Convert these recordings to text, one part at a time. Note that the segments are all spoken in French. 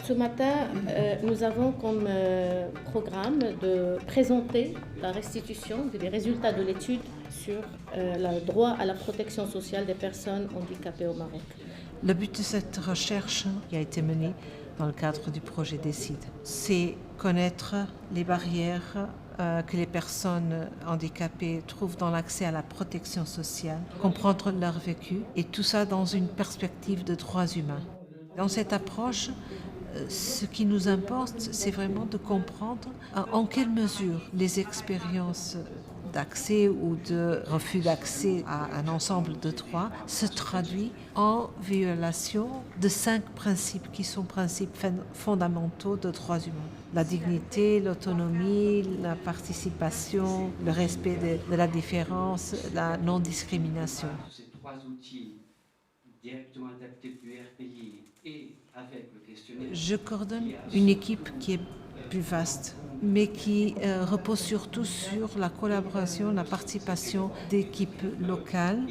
Ce matin, nous avons comme programme de présenter la restitution des résultats de l'étude sur le droit à la protection sociale des personnes handicapées au Maroc. Le but de cette recherche qui a été menée dans le cadre du projet DECIDE, c'est connaître les barrières que les personnes handicapées trouvent dans l'accès à la protection sociale, comprendre leur vécu et tout ça dans une perspective de droits humains. Dans cette approche, ce qui nous importe, c'est vraiment de comprendre en quelle mesure les expériences d'accès ou de refus d'accès à un ensemble de droits se traduit en violation de 5 principes qui sont principes fondamentaux de droits humains. La dignité, l'autonomie, la participation, le respect de la différence, la non-discrimination. Ces trois outils directement adaptés du RPI et avec le questionnaire. Je coordonne une équipe qui est plus vaste, mais qui repose surtout sur la collaboration, la participation d'équipes locales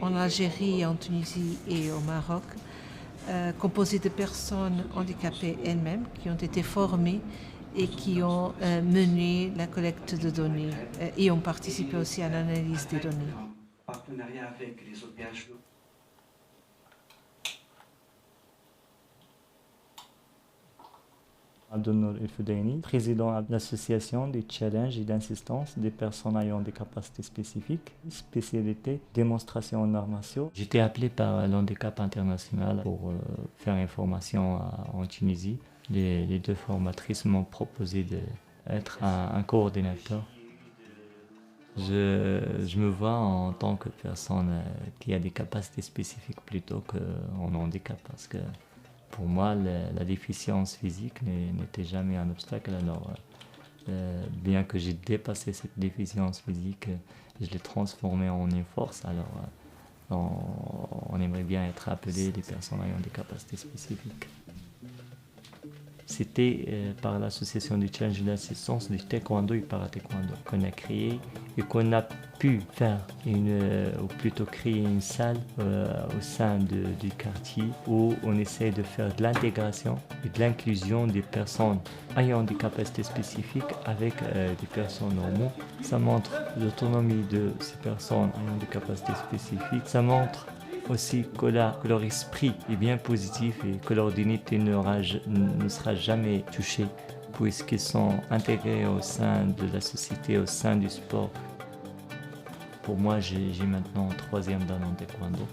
en Algérie, en Tunisie et au Maroc, composées de personnes handicapées elles-mêmes qui ont été formées et qui ont mené la collecte de données et ont participé aussi à l'analyse des données. En partenariat avec les OPH. Abdelnour El Foudaini, président de l'association des challenges et d'insistance des personnes ayant des capacités spécifiques, spécialité démonstration en arts martiaux. J'étais appelé par l'Handicap International pour faire une formation en Tunisie. Les deux formatrices m'ont proposé d'être un coordinateur. Je me vois en tant que personne qui a des capacités spécifiques plutôt qu'en handicap parce que pour moi, la déficience physique n'était jamais un obstacle. Alors, bien que j'ai dépassé cette déficience physique, je l'ai transformée en une force. Alors, on aimerait bien être appelé des personnes ayant des capacités spécifiques. C'était par l'association du challenge d'assistance du taekwondo et para-taekwondo qu'on a créé et qu'on a pu faire ou plutôt créer une salle au sein du quartier où on essaie de faire de l'intégration et de l'inclusion des personnes ayant des capacités spécifiques avec des personnes normaux. Ça montre l'autonomie de ces personnes ayant des capacités spécifiques. Ça montre aussi que leur esprit est bien positif et que leur dignité ne sera jamais touchée puisqu'ils sont intégrés au sein de la société, au sein du sport. Pour moi, j'ai maintenant 3e dan en taekwondo.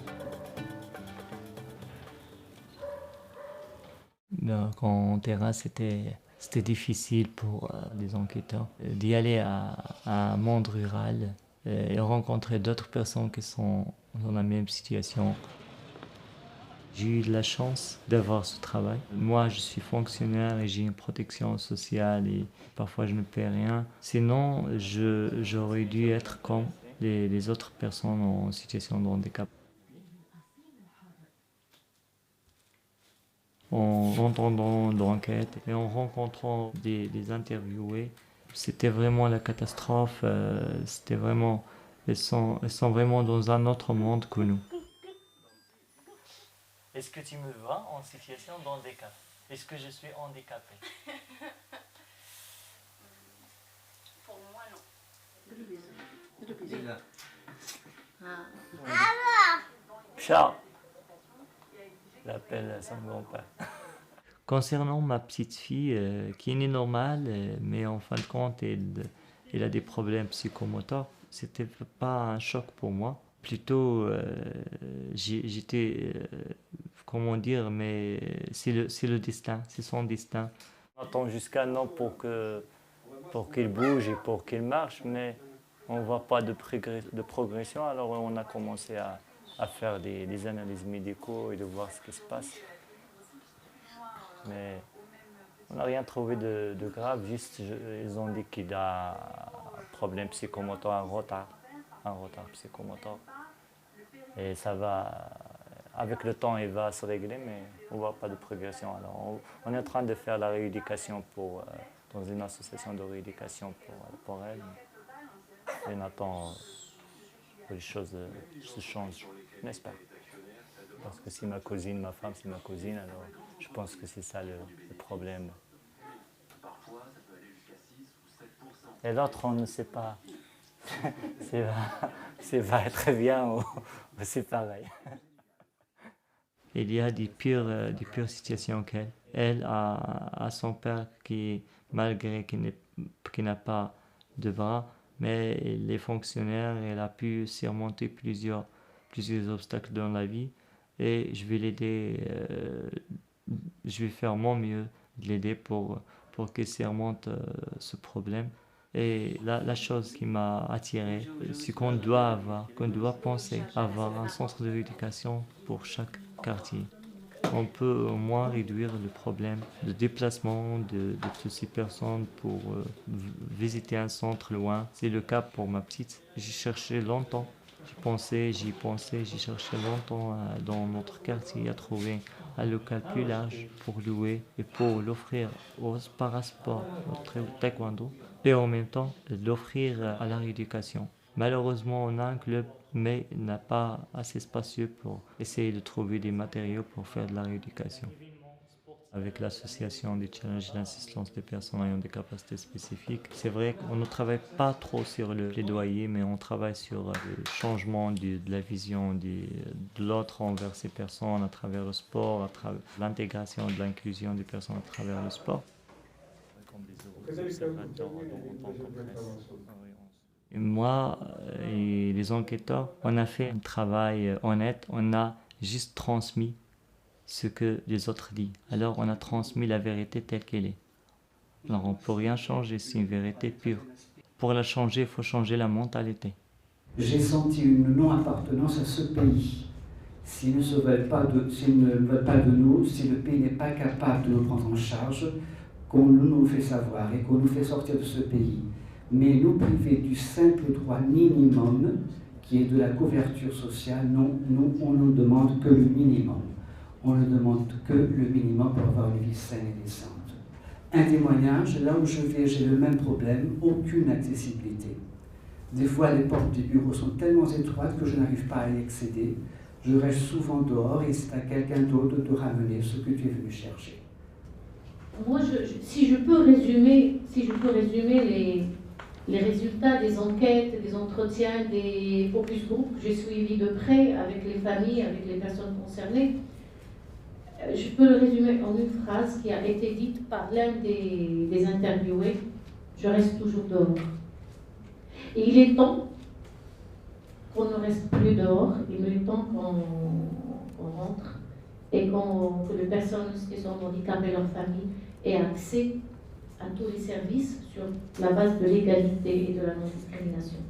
Donc, en terrain, c'était difficile pour les enquêteurs d'y aller à un monde rural et rencontrer d'autres personnes qui sont dans la même situation. J'ai eu de la chance d'avoir ce travail. Moi, je suis fonctionnaire et j'ai une protection sociale et parfois je ne paie rien. Sinon, j'aurais dû être comme les autres personnes en situation de handicap. En entendant l'enquête et en rencontrant des interviewés, c'était vraiment la catastrophe. C'était vraiment, elles sont vraiment dans un autre monde que nous. Est-ce que tu me vois en situation de handicap? Est-ce que je suis handicapé? Pour moi, non. Ciao. L'appel à son grand-père. Concernant ma petite fille, qui est née normale, mais en fin de compte, elle a des problèmes psychomoteurs, c'était pas un choc pour moi. Plutôt, j'étais, comment dire, mais c'est le destin, c'est son destin. On attend jusqu'à un an pour qu'il bouge et pour qu'il marche, mais on ne voit pas de progression, alors on a commencé à faire des analyses médicaux et de voir ce qui se passe. Mais on n'a rien trouvé de grave, juste ils ont dit qu'il a un problème psychomoteur, un retard psychomoteur. Et ça va, avec le temps, il va se régler, mais on ne voit pas de progression. Alors on est en train de faire la rééducation dans une association de rééducation pour elle. Et on attend que les choses se changent, n'est-ce pas? Parce que c'est ma cousine, ma femme c'est ma cousine, alors Je pense que c'est ça le problème. Et l'autre, on ne sait pas. C'est va très bien ou c'est pareil. Il y a des pires situations qu'elle. Elle a son père qui, malgré qu'il n'a pas de bras, mais les fonctionnaires, elle a pu surmonter plusieurs obstacles dans la vie. Et je vais l'aider, je vais faire mon mieux de l'aider pour qu'elle surmonte ce problème. Et la chose qui m'a attiré, c'est qu'on doit penser avoir un centre de rééducation pour chaque quartier. On peut au moins réduire le problème de déplacement de toutes ces personnes pour visiter un centre loin. C'est le cas pour ma petite. J'ai cherché longtemps. J'ai cherché longtemps dans notre quartier à trouver un local plus large pour louer et pour l'offrir au parasport, au taekwondo, et en même temps l'offrir à la rééducation. Malheureusement, on a un club, mais il n'a pas assez spacieux pour essayer de trouver des matériaux pour faire de la rééducation. Avec l'association des challenges d'assistance des personnes ayant des capacités spécifiques, c'est vrai qu'on ne travaille pas trop sur le plaidoyer, mais on travaille sur le changement de la vision de l'autre envers ces personnes à travers le sport, à travers l'intégration de l'inclusion des personnes à travers le sport. Et moi et les enquêteurs, on a fait un travail honnête, on a juste transmis ce que les autres disent. Alors on a transmis la vérité telle qu'elle est. Alors on ne peut rien changer, c'est une vérité pure. Pour la changer, il faut changer la mentalité. J'ai senti une non-appartenance à ce pays. S'ils ne veulent pas de nous, si le pays n'est pas capable de nous prendre en charge, qu'on nous fait savoir et qu'on nous fait sortir de ce pays. Mais nous priver du simple droit minimum, qui est de la couverture sociale, non, on ne demande que le minimum. On ne demande que le minimum pour avoir une vie saine et décente. Un témoignage, là où je vais, j'ai le même problème, aucune accessibilité. Des fois, les portes des bureaux sont tellement étroites que je n'arrive pas à y accéder. Je reste souvent dehors et c'est à quelqu'un d'autre de ramener ce que tu es venu chercher. Moi, si je peux résumer les résultats des enquêtes, des entretiens, des focus group que j'ai suivis de près avec les familles, avec les personnes concernées, je peux le résumer en une phrase qui a été dite par l'un des interviewés: je reste toujours dehors. Et il est temps qu'on ne reste plus dehors, il est temps qu'on rentre et que les personnes qui sont handicapées et leurs familles aient accès à tous les services sur la base de l'égalité et de la non-discrimination.